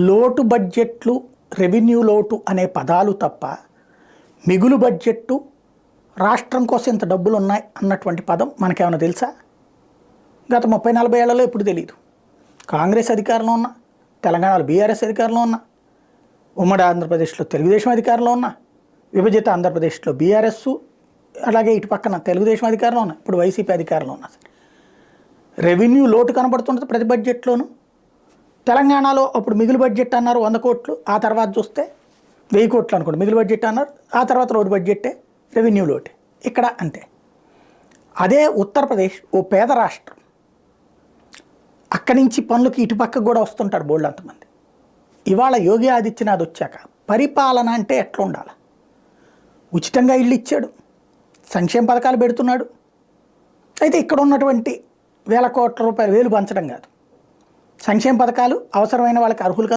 లోటు బడ్జెట్లు, రెవెన్యూ లోటు అనే పదాలు తప్ప మిగులు బడ్జెట్టు, రాష్ట్రం కోసం ఇంత డబ్బులు ఉన్నాయి అన్నటువంటి పదం మనకేమైనా తెలుసా? గత 30-40 ఏళ్లలో ఎప్పుడు తెలియదు. కాంగ్రెస్ అధికారంలో ఉన్న, తెలంగాణలో బీఆర్ఎస్ అధికారంలో ఉన్న, ఉమ్మడి ఆంధ్రప్రదేశ్లో తెలుగుదేశం అధికారంలో ఉన్న, విభజిత ఆంధ్రప్రదేశ్లో బీఆర్ఎస్, అలాగే ఇటు పక్కన తెలుగుదేశం అధికారంలో ఉన్న, ఇప్పుడు వైసీపీ అధికారంలో ఉన్న. రెవెన్యూ లోటు కనబడుతుంటుంది ప్రతి బడ్జెట్లోనూ. తెలంగాణలో అప్పుడు మిగులు బడ్జెట్ అన్నారు 100 కోట్లు, ఆ తర్వాత చూస్తే 1000 కోట్లు అనుకోండి మిగులు బడ్జెట్ అన్నారు, ఆ తర్వాత రోడ్డు బడ్జెట్టే, రెవెన్యూ లోటే. ఇక్కడ అంతే. అదే ఉత్తరప్రదేశ్ ఓ పేద రాష్ట్రం, అక్కడి నుంచి పనులకి ఇటు పక్కకు కూడా వస్తుంటారు బోల్డ్ అంతమంది. ఇవాళ యోగి ఆదిత్యనాథ్ వచ్చాక పరిపాలన అంటే ఎట్లా ఉండాలి? ఉచితంగా ఇళ్ళు ఇచ్చాడు, సంక్షేమ పథకాలు పెడుతున్నాడు. అయితే ఇక్కడ ఉన్నటువంటి వేల కోట్ల రూపాయలు వేలు పంచడం కాదు, సంక్షేమ పథకాలు అవసరమైన వాళ్ళకి అర్హులుగా